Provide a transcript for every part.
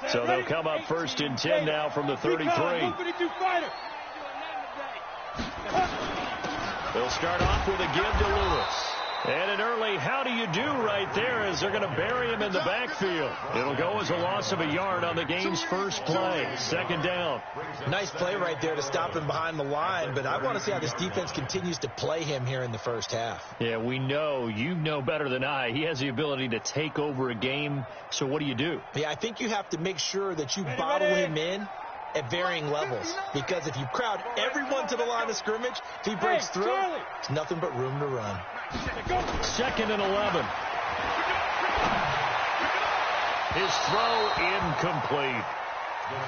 So they'll come up 1st and 10 now from the 33. They'll start off with a give to Lewis. And an early how do you do right there as they're going to bury him in the backfield. It'll go as a loss of a yard on the game's first play. 2nd down. Nice play right there to stop him behind the line, but I want to see how this defense continues to play him here in the first half. Yeah, we know. You know better than I. He has the ability to take over a game, so what do you do? Yeah, I think you have to make sure that you bottle him in at varying levels, because if you crowd everyone to the line of scrimmage, if he breaks through, it's nothing but room to run. 2nd and 11. His throw incomplete.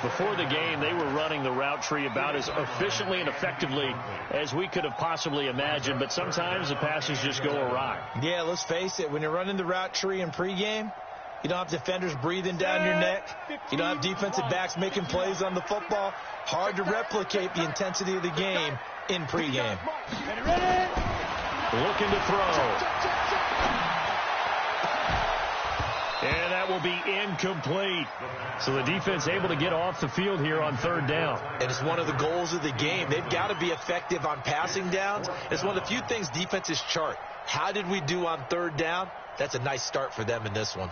Before the game, they were running the route tree about as efficiently and effectively as we could have possibly imagined, but sometimes the passes just go awry. Yeah, let's face it, when you're running the route tree in pregame, you don't have defenders breathing down your neck. You don't have defensive backs making plays on the football. Hard to replicate the intensity of the game in pregame. Looking to throw. And that will be incomplete. So the defense able to get off the field here on 3rd down. And it's one of the goals of the game. They've got to be effective on passing downs. It's one of the few things defenses chart. How did we do on 3rd down? That's a nice start for them in this one.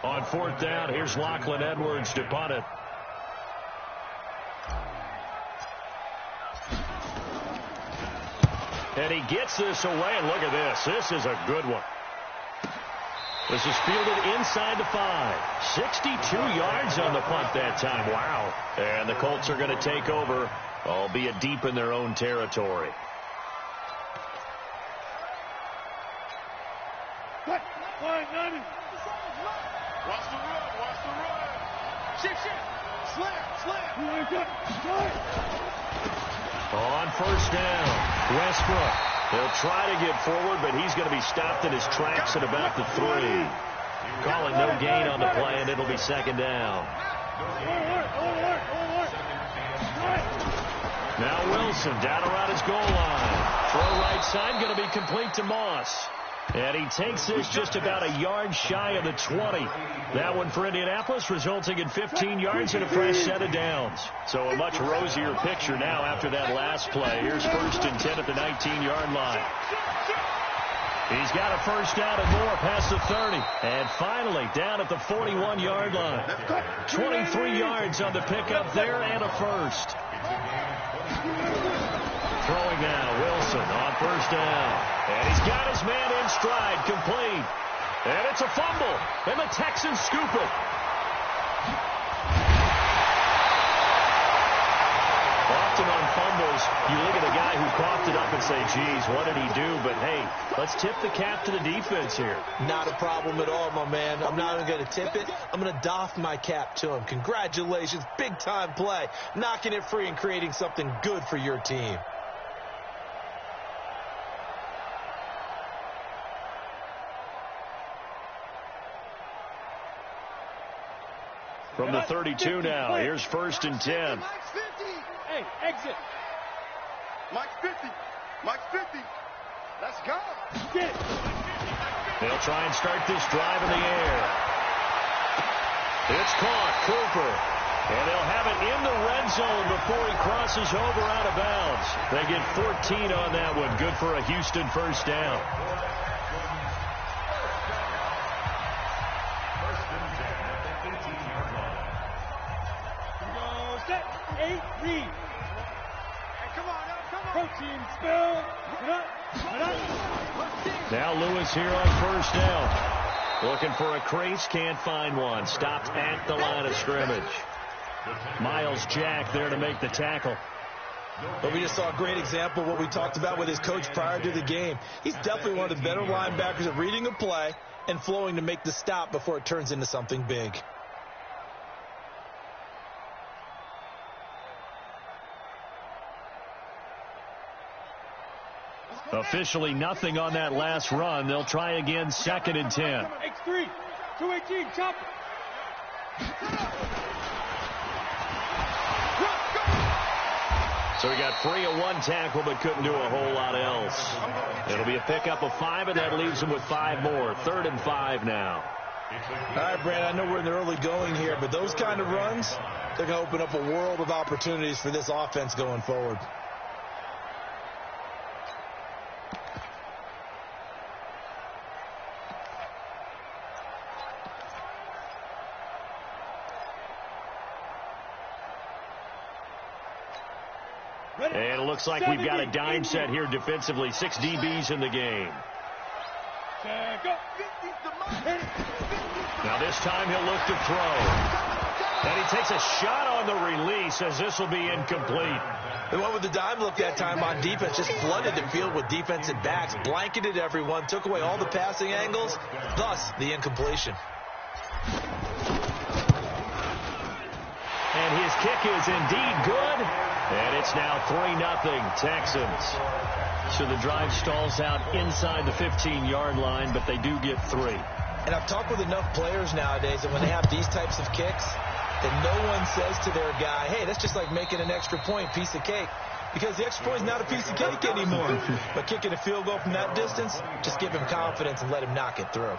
On 4th down, here's Lachlan Edwards to punt it. And he gets this away, and look at this. This is a good one. This is fielded inside the 5. 62 yards on the punt that time. Wow. And the Colts are going to take over, albeit deep in their own territory. Watch the run. Watch the run. Shift. Slam. On 1st down, Westbrook. They'll try to get forward, but he's going to be stopped in his tracks at about the 3. Calling no gain on the play, and it'll be 2nd down. Now Wilson down around his goal line. Throw right side, going to be complete to Moss. And he takes this just about a yard shy of the 20. That one for Indianapolis, resulting in 15 yards and a fresh set of downs. So a much rosier picture now after that last play. Here's 1st and 10 at the 19-yard line. He's got a 1st down and more past the 30. And finally down at the 41-yard line. 23 yards on the pickup there and a 1st. Throwing now, Wilson on 1st down. And he's got his man in stride, complete. And it's a fumble, and the Texans scoop it. Often on fumbles, you look at the guy who coughed it up and say, geez, what did he do? But, hey, let's tip the cap to the defense here. Not a problem at all, my man. I'm not even going to tip it. I'm going to doff my cap to him. Congratulations, big-time play. Knocking it free and creating something good for your team. From the 32 now, here's 1st and 10. Hey, exit. Mike's 50. Mike's 50. Let's go. Get it. They'll try and start this drive in the air. It's caught, Cooper. And they'll have it in the red zone before he crosses over out of bounds. They get 14 on that one. Good for a Houston 1st down. Now Lewis here on 1st down. Looking for a crease, can't find one. Stopped at the line of scrimmage. Miles Jack there to make the tackle. But we just saw a great example of what we talked about with his coach prior to the game. He's definitely one of the better linebackers at reading a play and flowing to make the stop before it turns into something big. Officially nothing on that last run. They'll try again, 2nd and 10. X3, 218, chop. So So he got free of one tackle but couldn't do a whole lot else. It'll be a pickup of 5, and that leaves him with 5 more. 3rd and 5 now. All right, Brandon, I know we're in the early going here, but those kind of runs, they're going to open up a world of opportunities for this offense going forward. And it looks like we've got a dime set here defensively. 6 DBs in the game. Now this time he'll look to throw. And he takes a shot on the release as this will be incomplete. The one with the dime look that time on defense just flooded the field with defensive backs, blanketed everyone, took away all the passing angles, thus the incompletion. And his kick is indeed good. And it's now 3-0 Texans. So the drive stalls out inside the 15-yard line, but they do get 3. And I've talked with enough players nowadays that when they have these types of kicks, that no one says to their guy, hey, that's just like making an extra point, piece of cake. Because the extra point is not a piece of cake anymore. But kicking a field goal from that distance, just give him confidence and let him knock it through.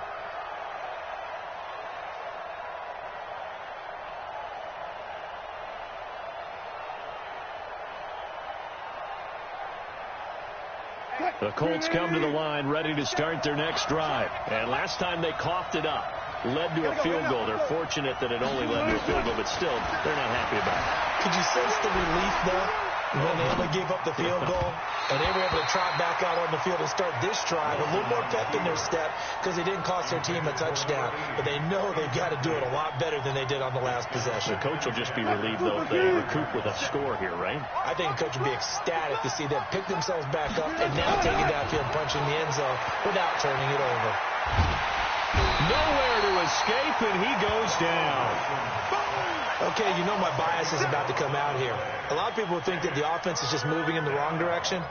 The Colts come to the line ready to start their next drive. And last time they coughed it up, led to a field goal. They're fortunate that it only led to a field goal, but still, they're not happy about it. Could you sense the relief, though, when they only gave up the field goal? And they were able to trot back out on the field and start this drive. A little more pep in their step because they didn't cost their team a touchdown. But they know they've got to do it a lot better than they did on the last possession. The coach will just be relieved, though, if they recoup with a score here, right? I think the coach will be ecstatic to see them pick themselves back up and now take it downfield, punching the end zone without turning it over. Nowhere to escape, and he goes down. Okay, you know my bias is about to come out here. A lot of people think that the offense is just moving in the wrong direction.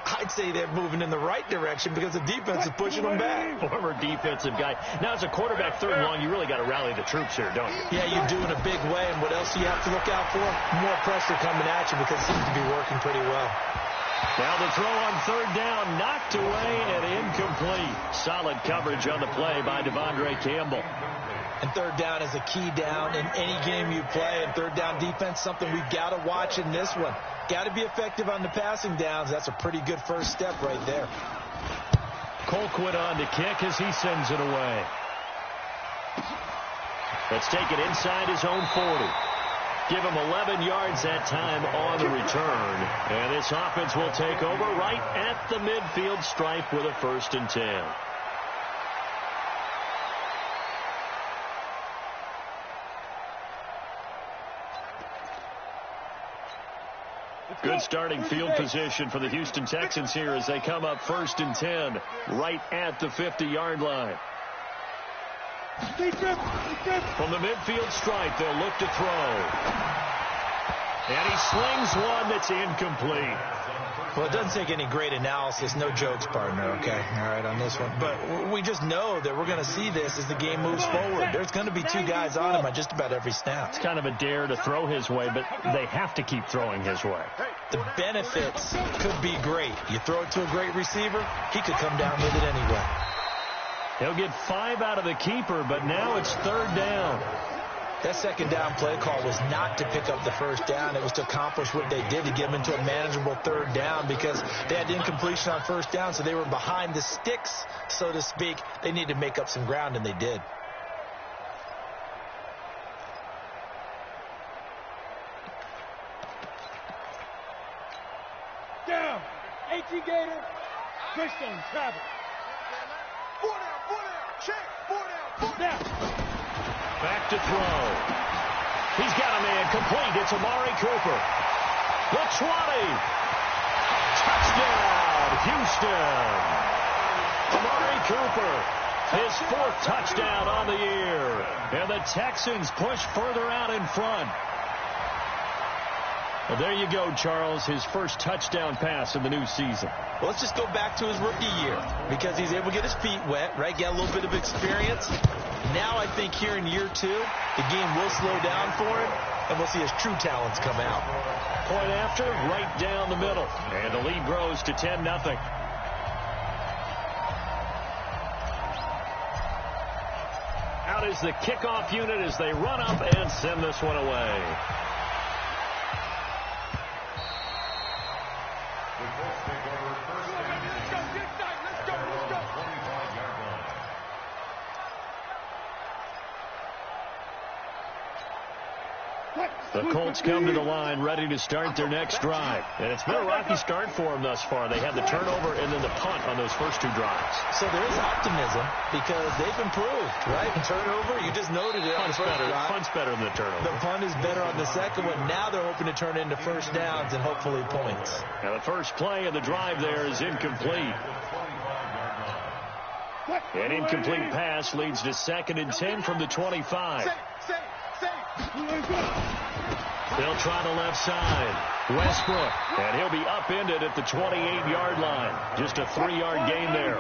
I'd say they're moving in the right direction because the defense is pushing them back. Former defensive guy. Now, as a quarterback, 3rd and long, you really got to rally the troops here, don't you? Yeah, you do in a big way. And what else do you have to look out for? More pressure coming at you because it seems to be working pretty well. Now the throw on 3rd down, knocked away and incomplete. Solid coverage on the play by Devondre Campbell. And 3rd down is a key down in any game you play. And 3rd down defense, something we've got to watch in this one. Got to be effective on the passing downs. That's a pretty good first step right there. Colquitt on to kick as he sends it away. Let's take it inside his own 40. Give him 11 yards that time on the return. And this offense will take over right at the midfield stripe with a 1st and 10. Good starting field position for the Houston Texans here as they come up 1st and 10 right at the 50-yard line. From the midfield stripe, they'll look to throw. And he slings one that's incomplete. Well, it doesn't take any great analysis. No jokes, partner, okay? All right, on this one. But we just know that we're going to see this as the game moves forward. There's going to be 2 guys on him on just about every snap. It's kind of a dare to throw his way, but they have to keep throwing his way. The benefits could be great. You throw it to a great receiver, he could come down with it anyway. He'll get 5 out of the keeper, but now it's 3rd down. That 2nd down play call was not to pick up the 1st down. It was to accomplish what they did to get them into a manageable 3rd down because they had incompletion on 1st down, so they were behind the sticks, so to speak. They needed to make up some ground, and they did. Down. 18 Gator. Greystone travel. 4 down. Check. 4 down. Back to throw. He's got a man complete. It's Amari Cooper. The 20. Touchdown, Houston. Amari Cooper, his 4th touchdown on the year. And the Texans push further out in front. Well, there you go, Charles, his first touchdown pass in the new season. Well, let's just go back to his rookie year because he's able to get his feet wet, right? Get a little bit of experience. Now I think here in year 2, the game will slow down for him. and we'll see his true talents come out. Point after, right down the middle. And the lead grows to 10-0. Out is the kickoff unit as they run up and send this one away. The Colts come to the line ready to start their next drive. And it's been a rocky start for them thus far. They had the turnover and then the punt on those first two drives. So there is optimism because they've improved, right? And turnover, you just noted it. Punt's better than the turnover. The punt is better on the second one. Now they're hoping to turn it into first downs and hopefully points. Now the first play of the drive there is incomplete. An incomplete pass leads to 2nd and 10 from the 25. They'll try the left side. Westbrook. And he'll be upended at the 28-yard line. Just a 3-yard gain there.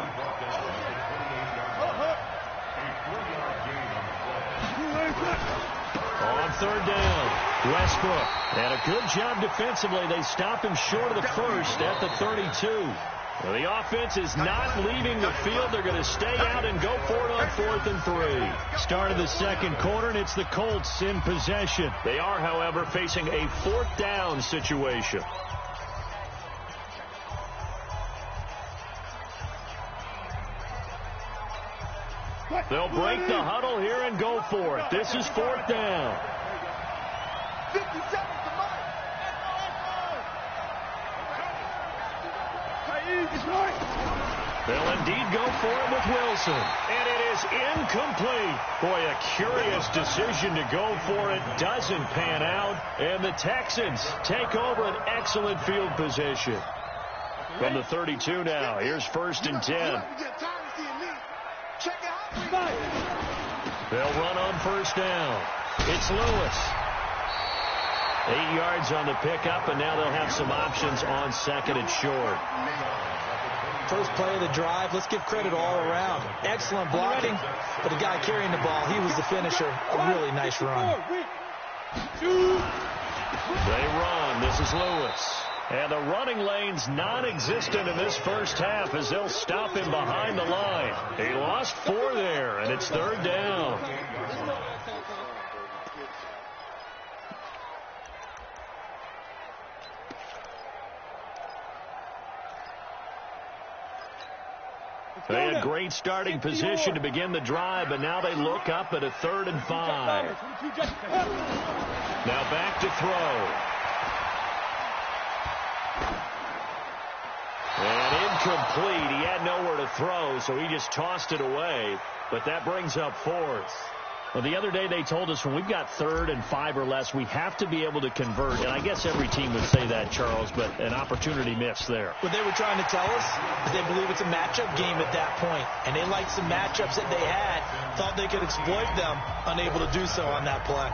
On 3rd down, Westbrook. And a good job defensively. They stop him short of the first at the 32. Well, the offense is not leaving the field. They're going to stay out and go for it on 4th and 3. Start of the second quarter, and it's the Colts in possession. They are, however, facing a 4th down situation. They'll break the huddle here and go for it. This is 4th down. 57 to Mike. They'll indeed go for it with Wilson. And it is incomplete. Boy, a curious decision to go for it. Doesn't pan out. And the Texans take over an excellent field position. From the 32 now, here's 1st and 10. They'll run on 1st down. It's Lewis. 8 yards on the pickup, and now they'll have some options on 2nd and short. First play of the drive, let's give credit all around. Excellent blocking, but the guy carrying the ball, he was the finisher. A really nice run. They run. This is Lewis. And the running lane's non-existent in this first half as they'll stop him behind the line. He lost 4 there, and it's 3rd down. They had great starting position to begin the drive, but now they look up at a 3rd and 5. Now back to throw. And incomplete. He had nowhere to throw, so he just tossed it away. But that brings up 4th. Well, the other day they told us when we've got 3rd and 5 or less, we have to be able to convert. And I guess every team would say that, Charles, but an opportunity missed there. What they were trying to tell us is they believe it's a matchup game at that point. And they liked some matchups that they had, thought they could exploit them, unable to do so on that play.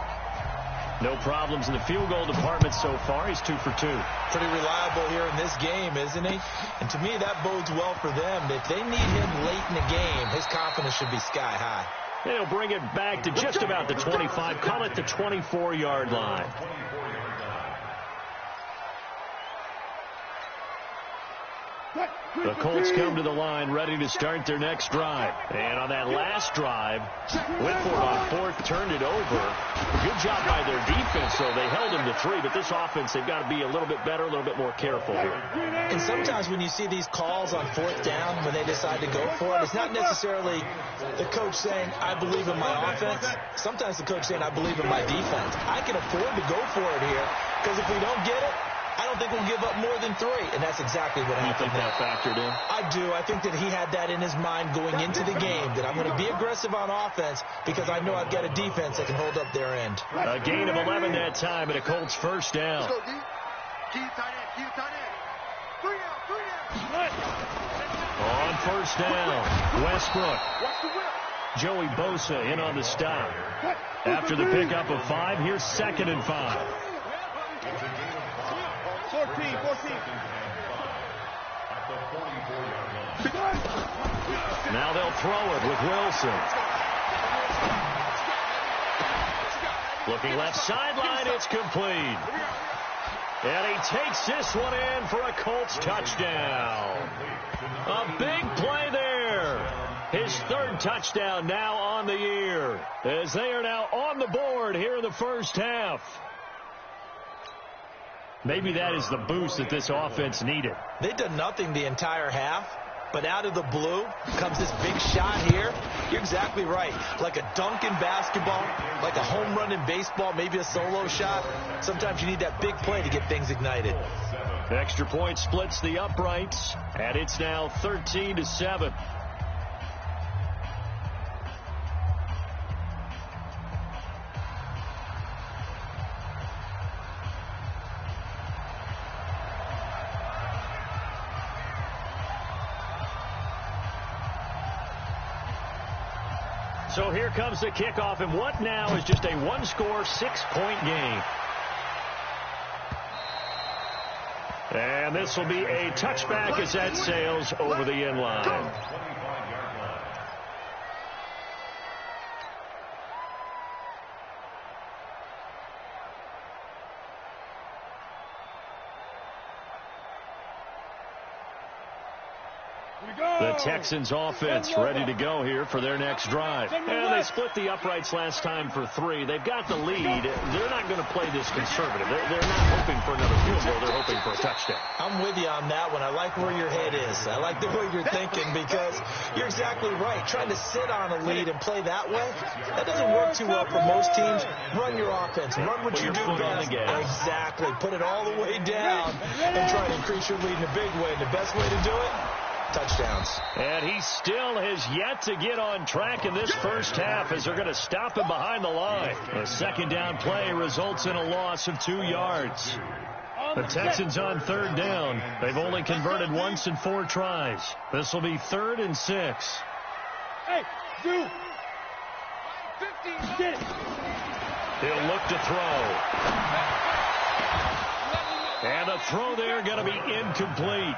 No problems in the field goal department so far. He's 2 for 2. Pretty reliable here in this game, isn't he? And to me, that bodes well for them. If they need him late in the game, his confidence should be sky high. They'll bring it back to just about the 25. Call it the 24-yard line. The Colts come to the line ready to start their next drive. And on that last drive, went for it on 4th, turned it over. Good job by their defense, though. They held them to 3, but this offense, they've got to be a little bit better, a little bit more careful here. And sometimes when you see these calls on 4th down, when they decide to go for it, it's not necessarily the coach saying, I believe in my offense. Sometimes the coach saying, I believe in my defense. I can afford to go for it here, because if we don't get it, I don't think we'll give up more than 3, and that's exactly what happened. You think that factored in? I do. I think that he had that in his mind going into the game, that I'm going to be aggressive on offense because I know I've got a defense that can hold up their end. A gain of 11 that time, and a Colts 1st down. On 1st down, Westbrook. Joey Bosa in on the stop. After the pickup of 5, here's 2nd and 5. 14. Now they'll throw it with Wilson. Looking left sideline, it's complete. And he takes this one in for a Colts touchdown. A big play there. His third touchdown now on the year, as they are now on the board here in the first half. Maybe that is the boost that this offense needed. They did nothing the entire half, but out of the blue comes this big shot here. You're exactly right. Like a dunk in basketball, like a home run in baseball, maybe a solo shot. Sometimes you need that big play to get things ignited. Extra point splits the uprights, and it's now 13-7. So here comes the kickoff, and what now is just a one-score, 6-point game. And this will be a touchback as that sails over the end line. The Texans offense ready to go here for their next drive. And they split the uprights last time for 3. They've got the lead. They're not going to play this conservative. They're not hoping for another field goal. They're hoping for a touchdown. I'm with you on that one. I like where your head is. I like the way you're thinking, because you're exactly right. Trying to sit on a lead and play that way, that doesn't work too well for most teams. Run your offense. Run what you do best. Exactly. Put it all the way down and try to increase your lead in a big way. And the best way to do it, touchdowns. And he still has yet to get on track in this first half, as they're going to stop him behind the line. A second down play results in a loss of 2 yards. The Texans on third down. They've only converted once in 4 tries. This will be 3rd and 6. Hey, you. 15, get it. He'll look to throw. And a throw there going to be incomplete.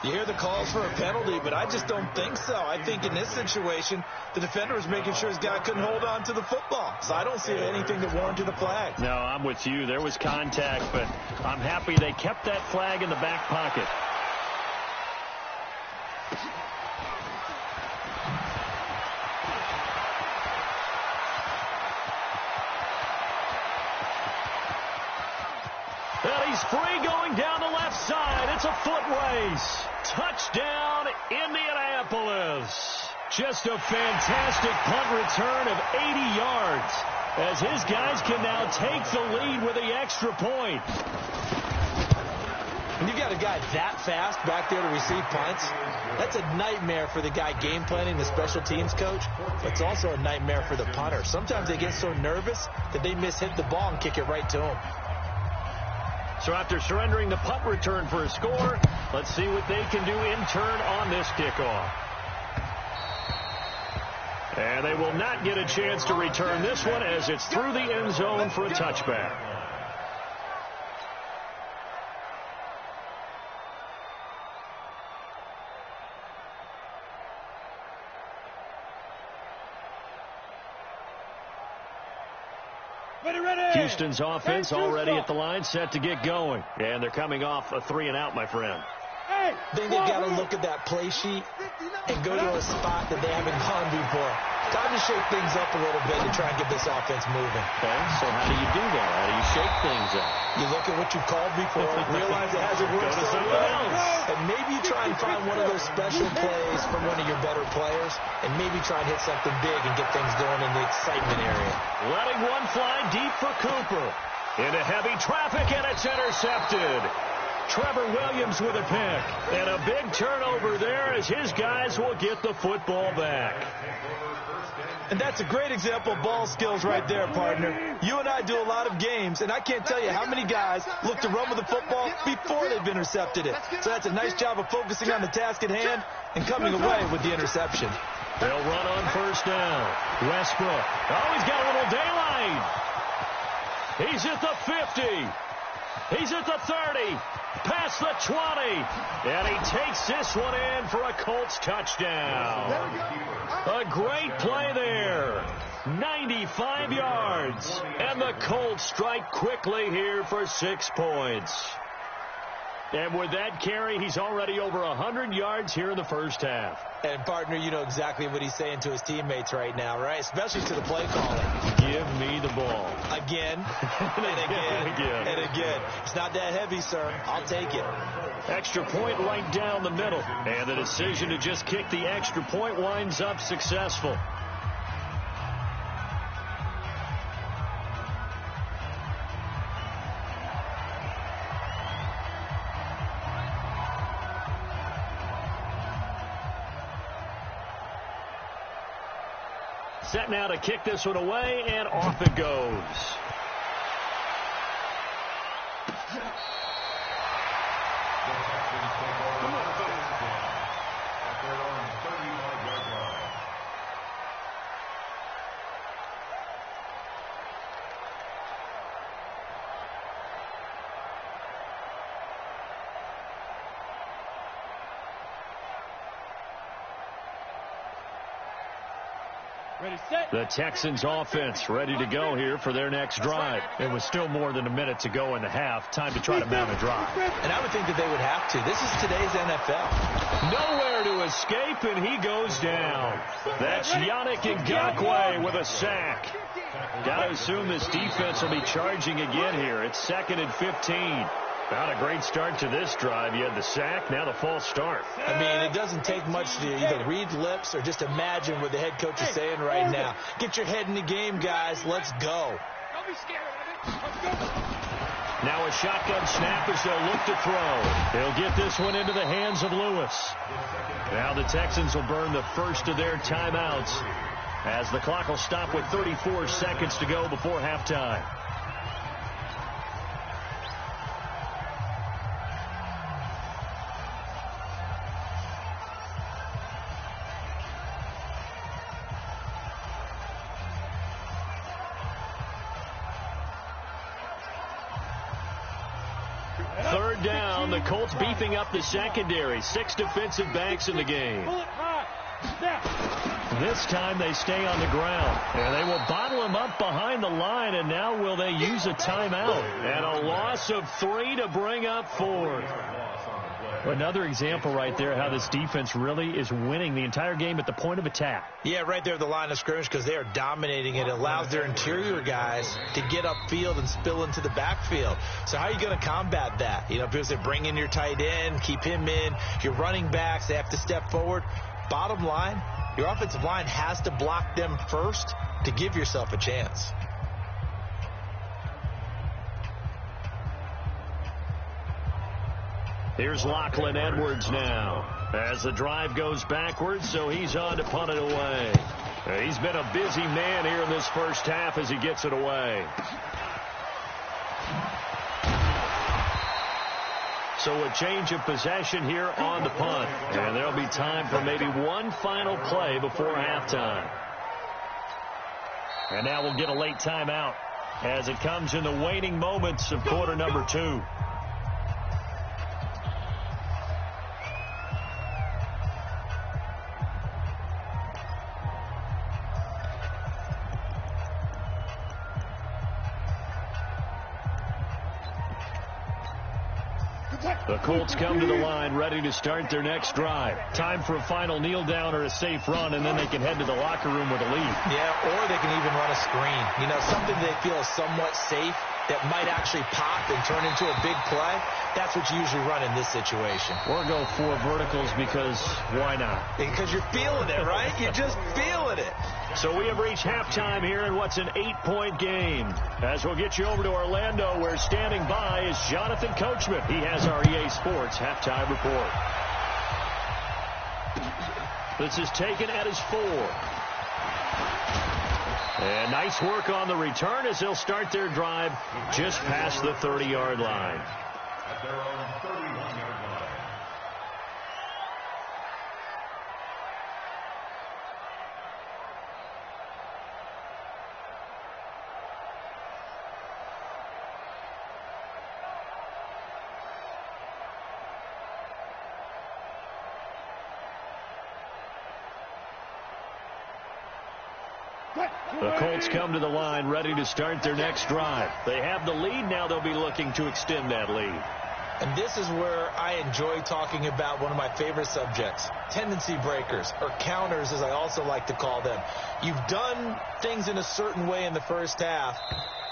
You hear the calls for a penalty, but I just don't think so. I think in this situation, the defender was making sure his guy couldn't hold on to the football. So I don't see anything that warranted the flag. No, I'm with you. There was contact, but I'm happy they kept that flag in the back pocket. And he's free going down the left side. It's a foot race. Touchdown, Indianapolis. Just a fantastic punt return of 80 yards, as his guys can now take the lead with the extra point. When you got a guy that fast back there to receive punts, that's a nightmare for the guy game planning, the special teams coach. But it's also a nightmare for the punter. Sometimes they get so nervous that they hit the ball and kick it right to him. So after surrendering the punt return for a score, let's see what they can do in turn on this kickoff. And they will not get a chance to return this one, as it's through the end zone for a touchback. Houston's offense already at the line, set to get going. And they're coming off a 3-and-out, my friend. I think they've got to look at that play sheet and go to a spot that they haven't gone before. Time to shake things up a little bit to try and get this offense moving. Okay, so how do you do that? How do you shake things up? You look at what you called before, realize it hasn't worked so well, and maybe you try and find one of those special plays from one of your better players, and maybe try and hit something big and get things going in the excitement area. Letting one fly deep for Cooper. Into heavy traffic, and it's intercepted. Trevor Williams with a pick. And a big turnover there, as his guys will get the football back. And that's a great example of ball skills right there, partner. You and I do a lot of games, and I can't tell you how many guys look to run with the football before they've intercepted it. So that's a nice job of focusing on the task at hand and coming away with the interception. They'll run on first down. Westbrook. Oh, he's got a little daylight. He's at the 50. He's at the 30. Past the 20. And he takes this one in for a Colts touchdown. A great play there. 95 yards. And the Colts strike quickly here for 6 points. And with that carry, he's already over 100 yards here in the first half. And, partner, you know exactly what he's saying to his teammates right now, right? Especially to the play caller. Give me the ball. Again, and again, and again. It's not that heavy, sir. I'll take it. Extra point right down the middle. And the decision to just kick the extra point winds up successful. Set now to kick this one away, and off it goes. The Texans offense ready to go here for their next drive. It was still more than a minute to go in the half. Time to try to mount a drive. And I would think that they would have to. This is today's NFL. Nowhere to escape, and he goes down. That's Yannick Ngakoue with a sack. Got to assume this defense will be charging again here. It's 2nd and 15. Not a great start to this drive. You had the sack, now the false start. I mean, it doesn't take much to either read lips or just imagine what the head coach is saying right now. Get your head in the game, guys. Let's go. Don't be scared of it. Let's go. Now a shotgun snap as they'll look to throw. They'll get this one into the hands of Lewis. Now the Texans will burn the first of their timeouts as the clock will stop with 34 seconds to go before halftime. Third down, the Colts beefing up the secondary. 6 defensive backs in the game. This time they stay on the ground, and they will bottle him up behind the line, and now will they use a timeout? And a loss of 3 to bring up 4. Another example right there how this defense really is winning the entire game at the point of attack. Yeah, right there at the line of scrimmage because they are dominating it. It allows their interior guys to get upfield and spill into the backfield. So how are you going to combat that? You know, because they bring in your tight end, keep him in. Your running backs, they have to step forward. Bottom line, your offensive line has to block them first to give yourself a chance. Here's Lachlan Edwards now as the drive goes backwards, so he's on to punt it away. He's been a busy man here in this first half as he gets it away. So a change of possession here on the punt. And there'll be time for maybe one final play before halftime. And now we'll get a late timeout as it comes in the waning moments of quarter number 2. The Colts come to the line ready to start their next drive. Time for a final kneel down or a safe run, and then they can head to the locker room with a lead. Yeah, or they can even run a screen. You know, something they feel is somewhat safe that might actually pop and turn into a big play. That's what you usually run in this situation. Or go 4 verticals because why not? Because you're feeling it, right? You're just feeling it. So we have reached halftime here in what's an 8-point game. As we'll get you over to Orlando, where standing by is Jonathan Coachman. He has our EA Sports halftime report. This is taken at his 4. And nice work on the return as they'll start their drive just past the 30-yard line. At their own 31-yard line. The Colts come to the line ready to start their next drive. They have the lead. Now they'll be looking to extend that lead. And this is where I enjoy talking about one of my favorite subjects, tendency breakers, or counters as I also like to call them. You've done things in a certain way in the first half,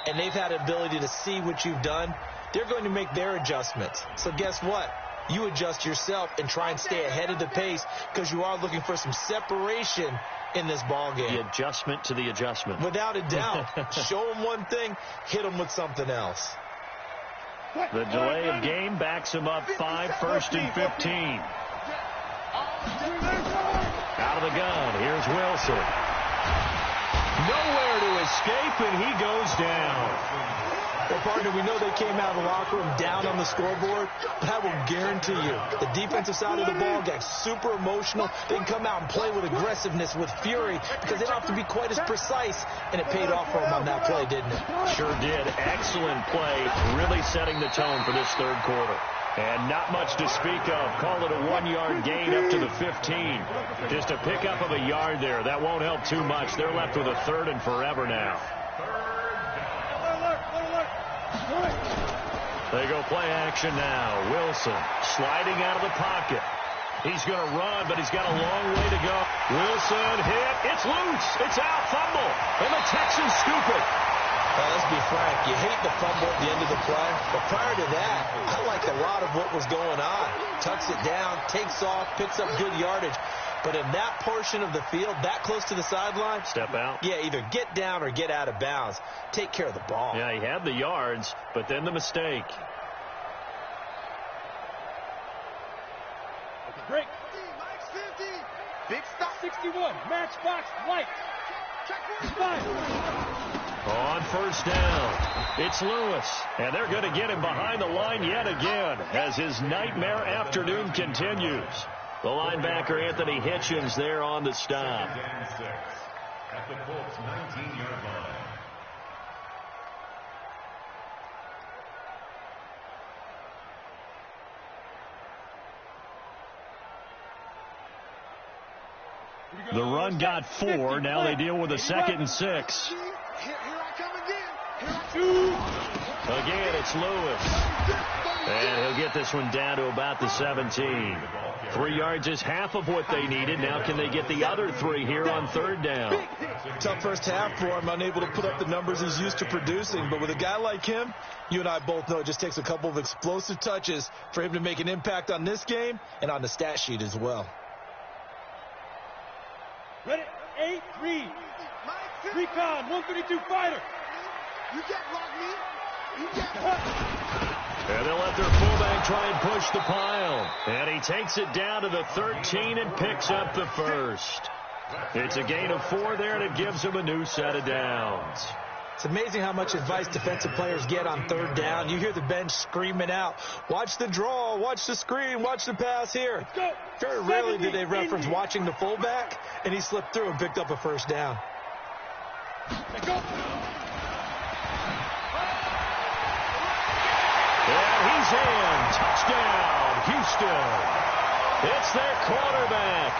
and they've had the ability to see what you've done. They're going to make their adjustments. So guess what? You adjust yourself and try and stay ahead of the pace because you are looking for some separation in this ball game. The adjustment to the adjustment. Without a doubt. Show them one thing, hit them with something else. The delay of game backs him up 5, 1st and 15. Out of the gun, here's Wilson. Nowhere to escape, and he goes down. Well, partner, we know they came out of the locker room down on the scoreboard, but I will guarantee you the defensive side of the ball got super emotional. They can come out and play with aggressiveness, with fury, because they don't have to be quite as precise, and it paid off for them on that play, didn't it? Sure did. Excellent play, really setting the tone for this third quarter. And not much to speak of. Call it a 1-yard gain up to the 15. Just a pickup of a yard there. That won't help too much. They're left with a 3rd and forever now. They go play action now. Wilson sliding out of the pocket. He's going to run, but he's got a long way to go. Wilson hit. It's loose. It's out. Fumble. And the Texans scoop it. Well, let's be frank. You hate the fumble at the end of the play. But prior to that, I liked a lot of what was going on. Tucks it down, takes off, picks up good yardage. But in that portion of the field, that close to the sideline, step out. Yeah, either get down or get out of bounds. Take care of the ball. Yeah, he had the yards, but then the mistake. Break. Big stop. 61. Matchbox light. On 1st down, it's Lewis. And they're going to get him behind the line yet again as his nightmare afternoon continues. The linebacker, Anthony Hitchens, there on the stop. At the Colts 19-yard line. The run got 4. Now they deal with a 2nd and 6. Here I come again. Again, it's Lewis. And he'll get this one down to about the 17. 3 yards is half of what they needed. Now can they get the other 3 here on 3rd down? Tough first half for him, unable to put up the numbers he's used to producing. But with a guy like him, you and I both know it just takes a couple of explosive touches for him to make an impact on this game and on the stat sheet as well. Ready? 8-3. Recon, 132 fighter. You get locked me. You get and they'll let their fullback try and push the pile. And he takes it down to the 13 and picks up the 1st. It's a gain of 4 there, and it gives him a new set of downs. It's amazing how much advice defensive players get on 3rd down. You hear the bench screaming out, watch the draw, watch the screen, watch the pass here. Very rarely do they reference watching the fullback, and he slipped through and picked up a 1st down. And he's in. Touchdown, Houston. It's their quarterback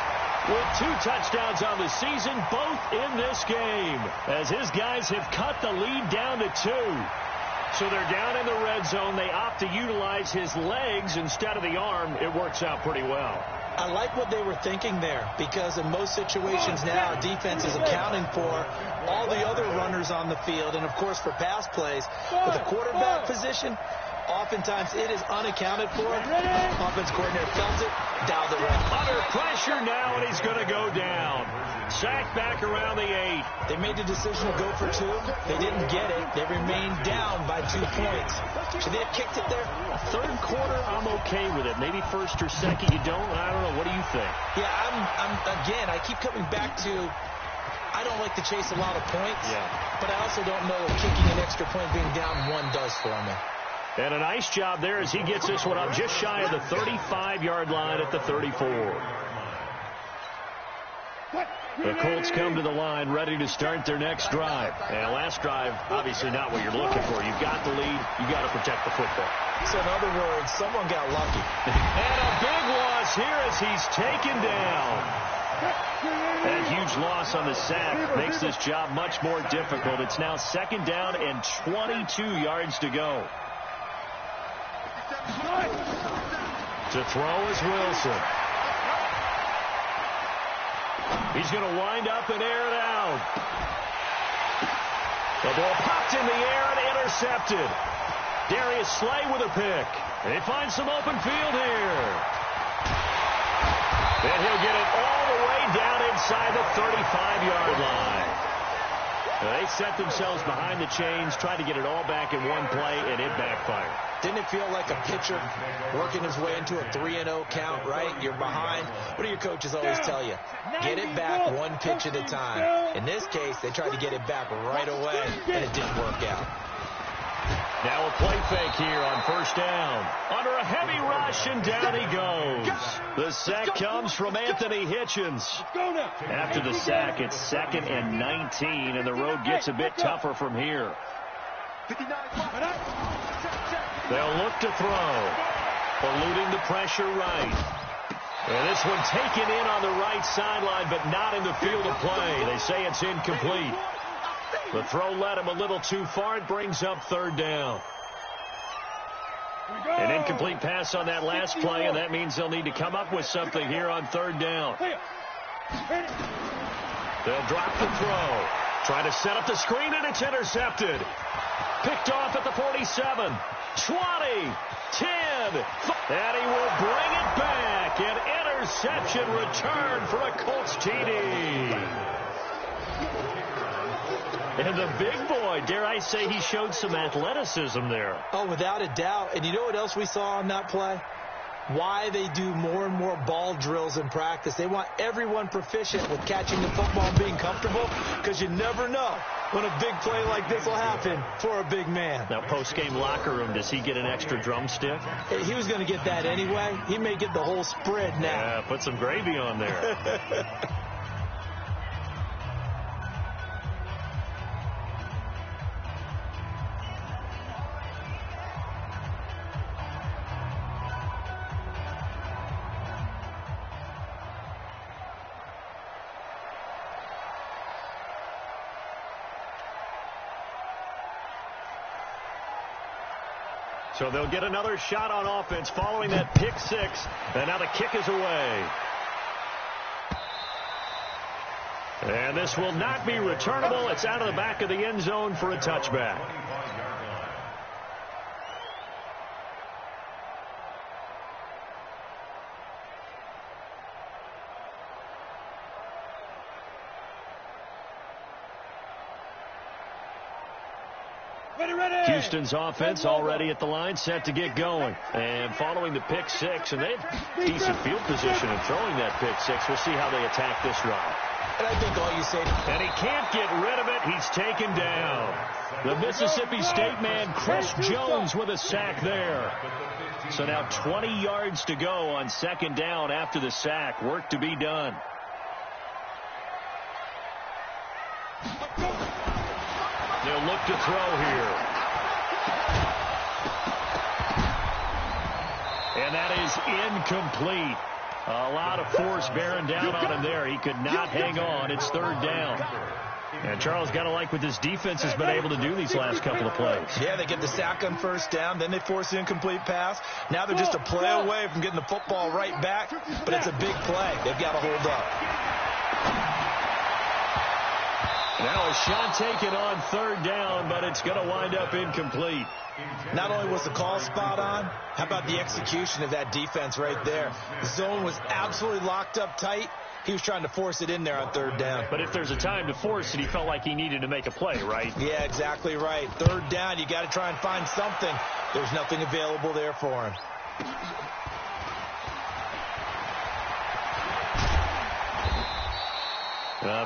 with 2 touchdowns on the season, both in this game, as his guys have cut the lead down to 2. So they're down in the red zone. They opt to utilize his legs instead of the arm. It works out pretty well. I like what they were thinking there, because in most situations now, defense is accounting for all the other runners on the field, and of course for pass plays. But the quarterback position, oftentimes it is unaccounted for. Offense coordinator felt it, dialed it right. Under pressure now, and he's going to go down. Sacked back around the 8. They made the decision to go for 2. They didn't get it. They remained down by 2 points. Should they have kicked it there? 3rd quarter, I'm okay with it. Maybe 1st or 2nd, you don't. I don't know. What do you think? Yeah, again, I keep coming back to, I don't like to chase a lot of points. Yeah. But I also don't know if kicking an extra point being down 1 does for me. And a nice job there as he gets this one up just shy of the 35-yard line at the 34. The Colts come to the line ready to start their next drive. And last drive, obviously not what you're looking for. You've got the lead. You've got to protect the football. So in other words, someone got lucky. And a big loss here as he's taken down. That huge loss on the sack makes this job much more difficult. It's now 2nd down and 22 yards to go. To throw is Wilson. He's going to wind up and air it out. The ball popped in the air and intercepted. Darius Slay with a pick. They find some open field here. And he'll get it all the way down inside the 35-yard line. They set themselves behind the chains, tried to get it all back in one play, and it backfired. Didn't it feel like a pitcher working his way into a 3-0 count, right? You're behind. What do your coaches always tell you? Get it back one pitch at a time. In this case, they tried to get it back right away, and it didn't work out. Now a play fake here on 1st down. Under a heavy rush, and down he goes. The sack comes from Anthony Hitchens. After the sack, it's 2nd and 19, and the road gets a bit tougher from here. They'll look to throw. Eluding the pressure right. And this one taken in on the right sideline, but not in the field of play. They say it's incomplete. The throw led him a little too far. It brings up 3rd down. An incomplete pass on that last play, and that means they'll need to come up with something here on 3rd down. They'll drop the throw. Try to set up the screen, and it's intercepted. Picked off at the 47, 20, 10, and he will bring it back. An interception return for a Colts TD. And the big boy, dare I say, he showed some athleticism there. Oh, without a doubt. And you know what else we saw on that play? Why they do more and more ball drills in practice. They want everyone proficient with catching the football and being comfortable, because you never know when a big play like this will happen for a big man. Now, post-game locker room, does he get an extra drumstick? He was going to get that anyway. He may get the whole spread now. Yeah, put some gravy on there. So they'll get another shot on offense following that pick six. And now the kick is away. And this will not be returnable. It's out of the back of the end zone for a touchback. Houston's offense already at the line, set to get going. And following the pick six, and they have decent field position in throwing that pick six. We'll see how they attack this drive. And I think all you say... And he can't get rid of it. He's taken down. The Mississippi State man, Chris Jones, with a sack there. So now 20 yards to go on 2nd down after the sack. Work to be done. They'll look to throw here. And that is incomplete. A lot of force bearing down on him there. He could not hang on. It's 3rd down. And Charles, got to like what this defense has been able to do these last couple of plays. Yeah, they get the sack on 1st down. Then they force an incomplete pass. Now they're just a play away from getting the football right back. But it's a big play. They've got to hold up. Now a shot taken on 3rd down, but it's going to wind up incomplete. Not only was the call spot on, how about the execution of that defense right there? The zone was absolutely locked up tight. He was trying to force it in there on 3rd down. But if there's a time to force it, he felt like he needed to make a play, right? Yeah, exactly right. 3rd down, you got to try and find something. There's nothing available there for him.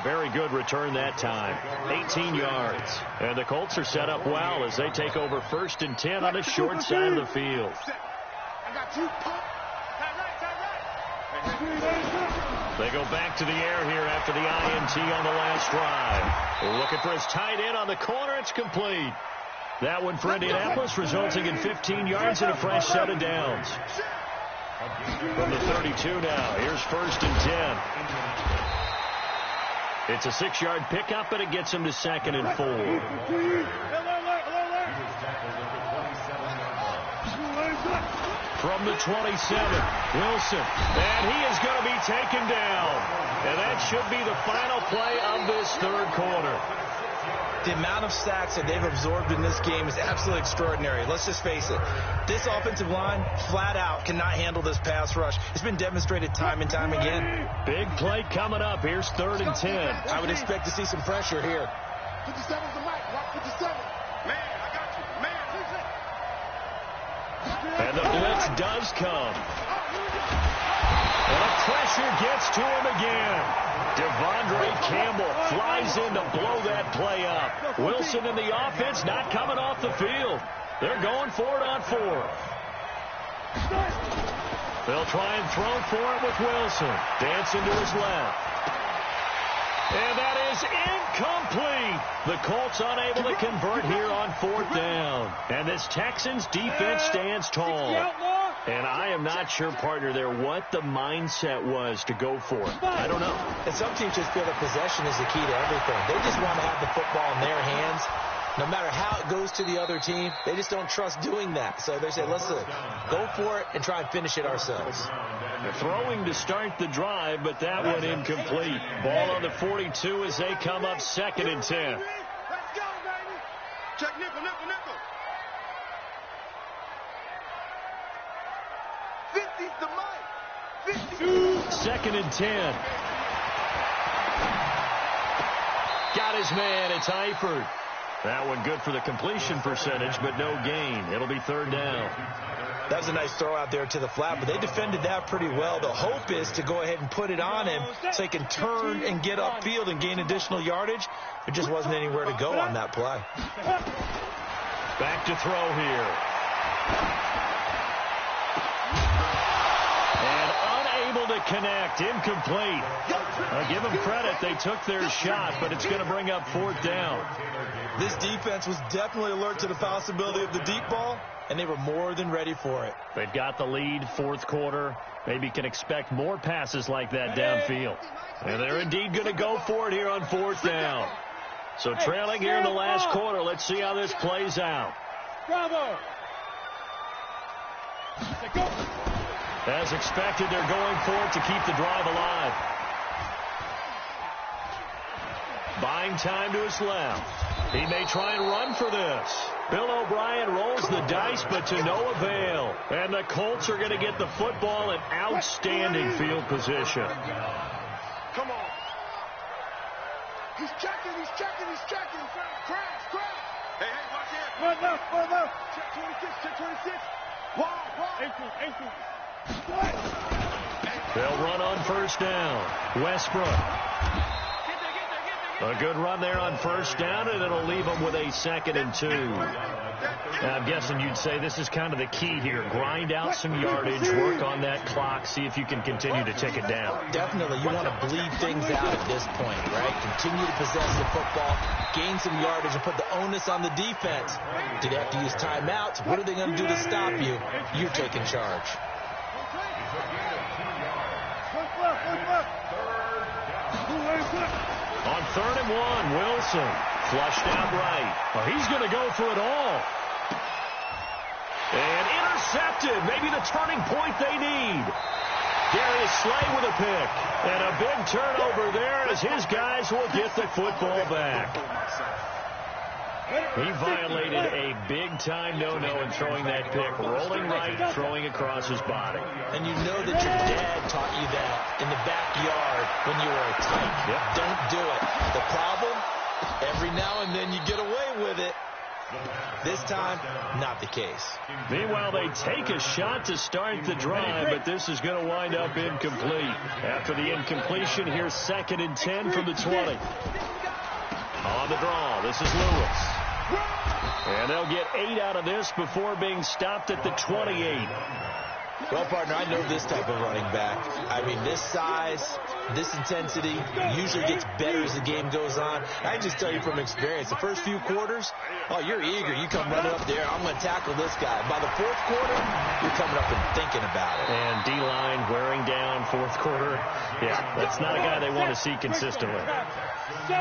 Very good return that time. 18 yards. And the Colts are set up well as they take over 1st and 10 on the short side of the field. They go back to the air here after the INT on the last drive. Looking for his tight end on the corner. It's complete. That one for Indianapolis, resulting in 15 yards and a fresh set of downs. From the 32 now, here's 1st and 10. It's a 6-yard pickup, and it gets him to 2nd and 4. From the 27, Wilson, and he is going to be taken down. And that should be the final play of this 3rd quarter. The amount of sacks that they've absorbed in this game is absolutely extraordinary. Let's just face it. This offensive line, flat out, cannot handle this pass rush. It's been demonstrated time and time again. Big play coming up. Here's 3rd and 10. I would expect to see some pressure here. 57's the mic. Rock 57. Man, I got you. Man, and the blitz does come. And the pressure gets to him again. Devondre Campbell flies in to blow that play up. Wilson and the offense not coming off the field. They're going for it on 4th. They'll try and throw for it with Wilson. Dancing to his left. And that is incomplete. The Colts unable to convert here on 4th down. And this Texans defense stands tall. And I am not sure, partner, there what the mindset was to go for it. I don't know. And some teams just feel that possession is the key to everything. They just want to have the football in their hands. No matter how it goes to the other team, they just don't trust doing that. So they say, let's go for it and try and finish it ourselves. They're throwing to start the drive, but that one incomplete. Ball on the 42 as they come up 2nd and 10. let's go, baby. Check nickel, nickel, nickel. 50's the mic. 50. 2nd and 10. Got his man. It's Eifert. That one good for the completion percentage, but no gain. It'll be 3rd down. That was a nice throw out there to the flat, but they defended that pretty well. The hope is to go ahead and put it on him so he can turn and get upfield and gain additional yardage. There just wasn't anywhere to go on that play. Back to throw here. And unable to connect. Incomplete. I'll give them credit. They took their shot, but it's going to bring up 4th down. This defense was definitely alert to the possibility of the deep ball, and they were more than ready for it. They've got the lead, 4th quarter. Maybe can expect more passes like that downfield. And they're indeed going to go for it here on 4th down. So trailing here in the last quarter. Let's see how this plays out. Bravo. As expected, they're going for it to keep the drive alive. Buying time to his left. He may try and run for this. Bill O'Brien rolls the dice, but to no avail. And the Colts are going to get the football in outstanding field position. Come on. He's checking. Crash. Hey, watch it. One left. Check 26. Wow. Ankle. They'll run on 1st down. Westbrook. A good run there on 1st down, and it'll leave them with a 2nd and 2. Now, I'm guessing you'd say this is kind of the key here. Grind out some yardage, work on that clock, see if you can continue to tick it down. Definitely. You want to bleed things out at this point, right? Continue to possess the football, gain some yardage, and put the onus on the defense. Do they have to use timeouts? What are they going to do to stop you? You're taking charge. On 3rd and 1, Wilson flushed out right. Well, he's going to go for it all. And intercepted. Maybe the turning point they need. Darius Slay with a pick. And a big turnover there as his guys will get the football back. He violated a big-time no-no in throwing that pick. Rolling right, throwing across his body. And you know that your dad taught you that in the backyard when you were a tyke. Yep. Don't do it. The problem, every now and then you get away with it. This time, not the case. Meanwhile, they take a shot to start the drive, but this is going to wind up incomplete. After the incompletion, here's 2nd and 10 from the 20. On the draw, this is Lewis. And they'll get 8 out of this before being stopped at the 28. Well, partner, I know this type of running back. I mean, this size, this intensity usually gets better as the game goes on. I can just tell you from experience, the first few quarters, oh, you're eager. You come running up there, I'm going to tackle this guy. By the fourth quarter, you're coming up and thinking about it. And D-line wearing down fourth quarter. Yeah, that's not a guy they want to see consistently.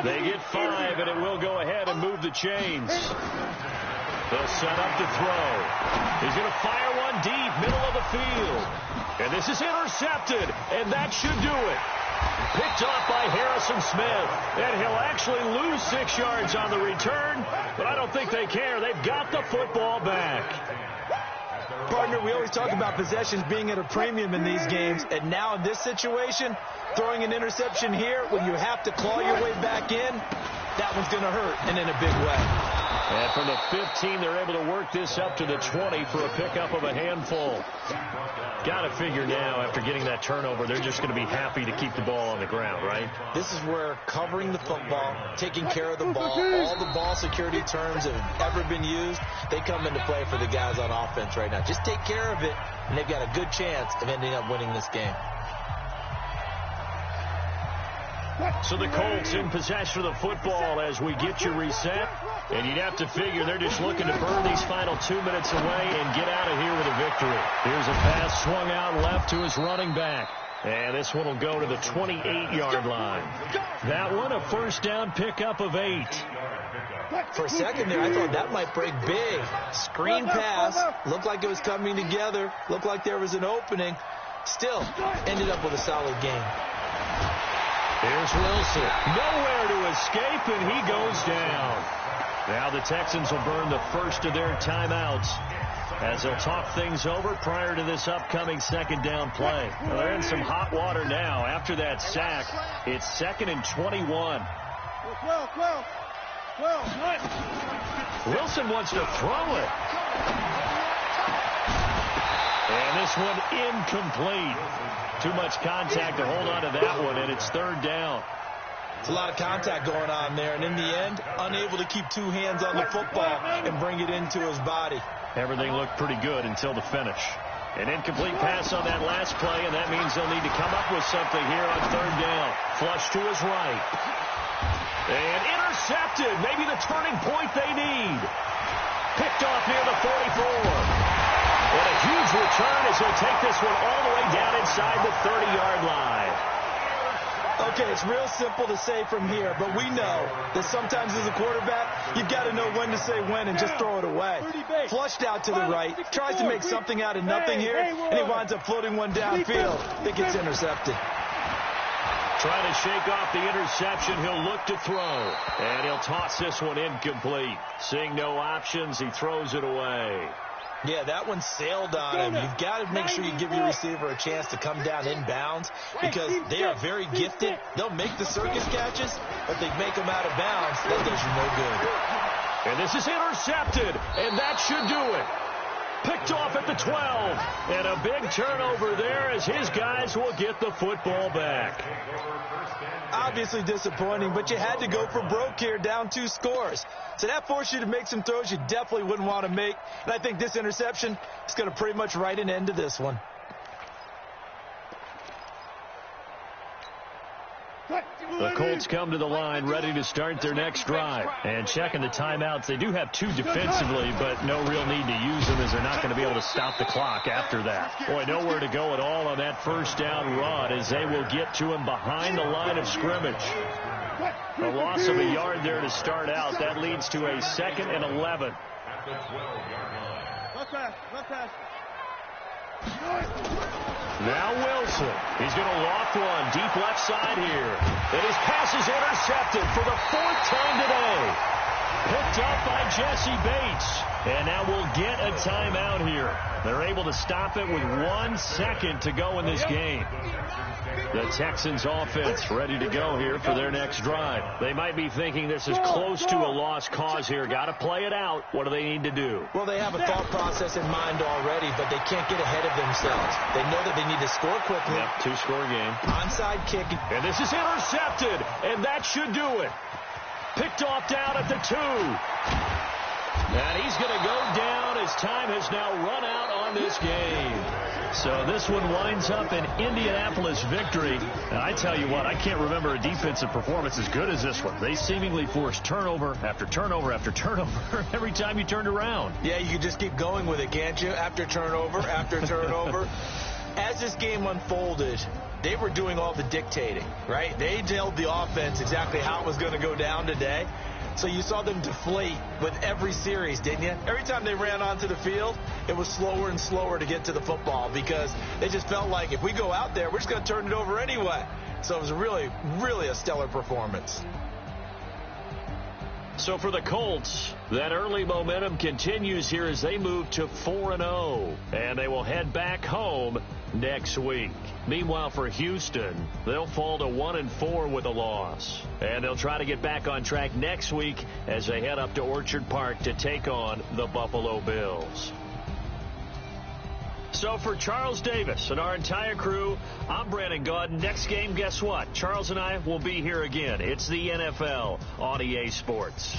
They get 5, and it will go ahead and move the chains. They'll set up to throw. He's going to fire one deep, middle of the field. And this is intercepted, and that should do it. Picked off by Harrison Smith. And he'll actually lose 6 yards on the return, but I don't think they care. They've got the football back. Partner, we always talk about possessions being at a premium in these games, and now in this situation, throwing an interception here when you have to claw your way back in, that one's going to hurt, and in a big way. And from the 15, they're able to work this up to the 20 for a pickup of a handful. Got to figure now, after getting that turnover, they're just going to be happy to keep the ball on the ground, right? This is where covering the football, taking care of the ball, all the ball security terms that have ever been used, they come into play for the guys on offense right now. Just take care of it, and they've got a good chance of ending up winning this game. So the Colts in possession of the football as we get you reset. And you'd have to figure they're just looking to burn these final 2 minutes away and get out of here with a victory. Here's a pass swung out left to his running back. And this one will go to the 28-yard line. That one, a first down pickup of 8. For a second there, I thought that might break big. Screen pass. Looked like it was coming together. Looked like there was an opening. Still, ended up with a solid game. Here's Wilson. Nowhere to escape, and he goes down. Now the Texans will burn the first of their timeouts as they'll talk things over prior to this upcoming second down play. Well, they're in some hot water now. After that sack, it's 2nd and 21. Wilson wants to throw it. And this one incomplete. Too much contact to hold on to that one, and it's 3rd down. It's a lot of contact going on there, and in the end, unable to keep 2 hands on the football and bring it into his body. Everything looked pretty good until the finish. An incomplete pass on that last play, and that means they'll need to come up with something here on 3rd down. Flush to his right. And intercepted. Maybe the turning point they need. Picked off near the 44. And a huge return as he'll take this one all the way down inside the 30-yard line. Okay, it's real simple to say from here, but we know that sometimes as a quarterback, you've got to know when to say when and just throw it away. Flushed out to the right, tries to make something out of nothing here, and he winds up floating one downfield. It gets intercepted. Trying to shake off the interception, he'll look to throw. And he'll toss this one incomplete. Seeing no options, he throws it away. Yeah, that one sailed on him. You've got to make sure you give your receiver a chance to come down inbounds because they are very gifted. They'll make the circus catches, but they make them out of bounds. That does you no good. And this is intercepted, and that should do it. Picked off at the 12. And a big turnover there as his guys will get the football back. Obviously disappointing, but you had to go for broke here, down 2 scores. So that forced you to make some throws you definitely wouldn't want to make. And I think this interception is going to pretty much write an end to this one. The Colts come to the line ready to start their next drive. And checking the timeouts, they do have 2 defensively, but no real need to use them as they're not going to be able to stop the clock after that. Boy, nowhere to go at all on that first down run as they will get to him behind the line of scrimmage. A loss of a yard there to start out. That leads to a 2nd and 11. Now Wilson. He's going to loft one deep left side here. And his pass is intercepted for the 4th time today. Picked up by Jesse Bates. And now we'll get a timeout here. They're able to stop it with 1 second to go in this game. The Texans offense ready to go here for their next drive. They might be thinking this is close to a lost cause here. Got to play it out. What do they need to do? Well, they have a thought process in mind already, but they can't get ahead of themselves. They know that they need to score quickly. Yep, 2-score game. Onside kick. And this is intercepted, and that should do it. Picked off down at the 2. And he's going to go down as time has now run out on this game. So this one winds up an Indianapolis victory. And I tell you what, I can't remember a defensive performance as good as this one. They seemingly forced turnover after turnover after turnover every time you turned around. Yeah, you can just keep going with it, can't you? After turnover, after turnover. As this game unfolded, they were doing all the dictating, right? They told the offense exactly how it was going to go down today. So you saw them deflate with every series, didn't you? Every time they ran onto the field, it was slower and slower to get to the football because they just felt like if we go out there, we're just going to turn it over anyway. So it was really, really a stellar performance. So for the Colts, that early momentum continues here as they move to 4-0, and they will head back home next week. Meanwhile, for Houston, they'll fall to 1-4 with a loss, and they'll try to get back on track next week as they head up to Orchard Park to take on the Buffalo Bills. So for Charles Davis and our entire crew, I'm Brandon Gaudin. Next game, guess what? Charles and I will be here again. It's the NFL on EA Sports.